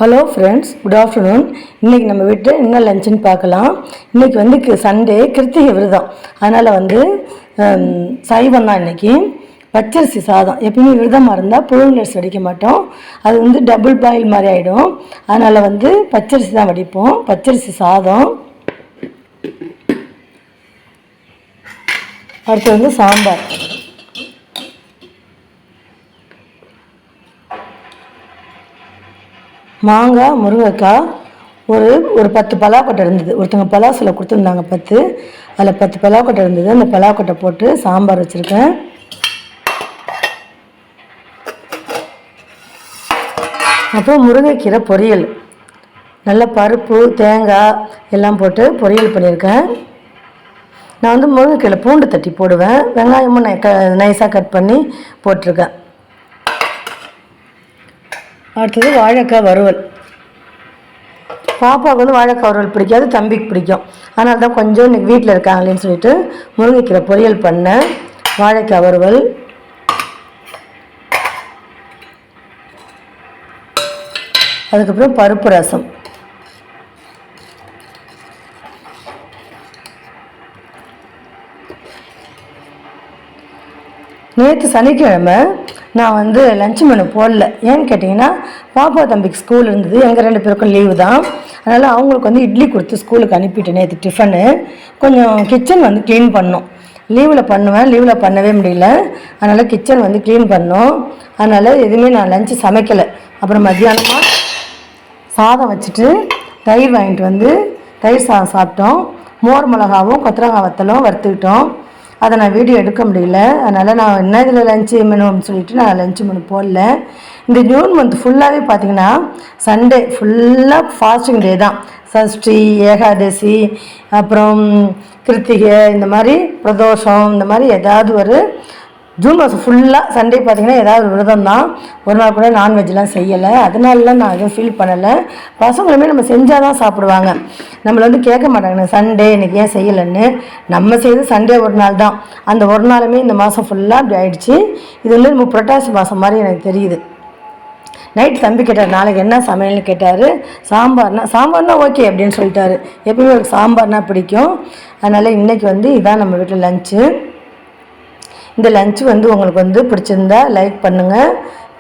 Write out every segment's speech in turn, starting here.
Hello friends, good afternoon. இன்றைக்கி நம்ம வீட்டில் என்ன லஞ்சுன்னு பார்க்கலாம். இன்றைக்கி வந்து சண்டே, கிருத்திகை விரதம். அதனால் வந்து சைவம் தான் இன்றைக்கி. பச்சரிசி சாதம். எப்பயுமே விரதமாக இருந்தால் புழுங்கல் வடிக்க மாட்டோம், அது வந்து டபுள் பாயில் மாதிரி ஆகிடும். அதனால் வந்து பச்சரிசி தான் வடிப்போம். பச்சரிசி சாதம். அடுத்து வந்து சாம்பார். மாங்காய், முருங்கைக்காய், ஒரு 10 பலாக்கொட்டை இருந்தது. ஒருத்தவங்க பலாசில் கொடுத்துருந்தாங்க 10, அதில் 10 பலாக்கொட்டை இருந்தது. அந்த பலாக்கொட்டை போட்டு சாம்பார் வச்சுருக்கேன். அப்புறம் முருங்கைக்கீரை பொரியல், நல்ல பருப்பு தேங்காய் எல்லாம் போட்டு பொரியல் பண்ணியிருக்கேன். நான் வந்து முருங்கைக்கீரை பூண்டு தட்டி போடுவேன், வெங்காயமும் நைஸாக கட் பண்ணி போட்டிருக்கேன். அடுத்தது வாழைக்காய் வறுவல். பாப்பாவுக்கு வந்து வாழைக்காய் வறுவல் பிடிக்காது, தம்பிக்கு பிடிக்கும். அதனால தான் கொஞ்சம் இன்றைக்கி வீட்டில் இருக்காங்களேன்னு சொல்லிட்டு முருங்கைக்கீரை பொரியல் பண்ணேன். வாழைக்காய் வறுவல். அதுக்கப்புறம் பருப்பு ரசம். நேற்று சனிக்கிழமை நான் வந்து லஞ்ச் மெனு போடல. ஏன்னு கேட்டிங்கன்னா, பாப்பா தம்பிக்கு ஸ்கூல் இருந்தது, எங்கள் 2 பேருக்கும் லீவு தான். அதனால் அவங்களுக்கு வந்து இட்லி கொடுத்து ஸ்கூலுக்கு அனுப்பிட்டேன். நேற்று டிஃபனு கொஞ்சம் கிச்சன் வந்து க்ளீன் பண்ணோம். லீவில் பண்ணுவேன், லீவில் பண்ணவே முடியல. அதனால் கிச்சன் வந்து க்ளீன் பண்ணோம். அதனால் எதுவுமே நான் லஞ்சு சமைக்கலை. அப்புறம் மத்தியானமாக சாதம் வச்சுட்டு தயிர் வாங்கிட்டு வந்து தயிர் சாதம் சாப்பிட்டோம். மோர் மிளகாவும் கொத்தரங்காய் வத்தலும் வறுத்துக்கிட்டோம். அதை நான் வீடியோ எடுக்க முடியல. அதனால் நான் என்ன இதில் லஞ்சு மெனுன்னு சொல்லிவிட்டு நான் லஞ்சு மெனு போடல. இந்த ஜூன் மந்த் ஃபுல்லாகவே பார்த்திங்கன்னா சண்டே ஃபுல்லாக ஃபாஸ்டிங் டே தான். சஷ்டி, ஏகாதசி, அப்புறம் கிருத்திகை, இந்த மாதிரி பிரதோஷம், இந்த மாதிரி ஏதாவது ஒரு ஜூன் மாதம் ஃபுல்லாக சண்டே பார்த்திங்கன்னா ஏதாவது ஒரு விரதம் தான். ஒரு நாள் கூட நான்வெஜ்லாம் செய்யலை. அதனாலலாம் நான் எதுவும் ஃபீல் பண்ணலை. பசங்களுமே நம்ம செஞ்சால் தான் சாப்பிடுவாங்க. நம்மளை வந்து கேட்க மாட்டாங்க சண்டே இன்றைக்கி ஏன் செய்யலைன்னு. நம்ம செய்து சண்டே ஒரு நாள் தான். அந்த ஒரு நாளுமே இந்த மாதம் ஃபுல்லாக அப்படி ஆயிடுச்சு. இது வந்து நம்ம புரட்டாசி மாதம் மாதிரி எனக்கு தெரியுது. நைட் தம்பி கேட்டார், நாளைக்கு என்ன சமையல்னு கேட்டார். சாம்பார்னா ஓகே அப்படின்னு சொல்லிட்டாரு. எப்பயுமே ஒரு சாம்பார்னா பிடிக்கும். அதனால் இன்றைக்கி வந்து இதான் நம்ம வீட்டில் லஞ்சு. இந்த லஞ்சு வந்து உங்களுக்கு வந்து பிடிச்சிருந்தா லைக் பண்ணுங்கள்,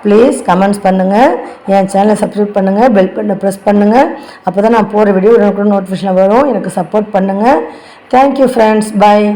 ப்ளீஸ் கமெண்ட்ஸ் பண்ணுங்கள், என் சேனலை சப்ஸ்கிரைப் பண்ணுங்கள், பெல் பட்டனை ப்ரெஸ் பண்ணுங்கள். அப்போ தான் நான் போகிற வீடியோ உடனுக்குடன் நோட்டிஃபிகேஷன் வரும். எனக்கு சப்போர்ட் பண்ணுங்கள். தேங்க்யூ ஃப்ரெண்ட்ஸ், பாய்.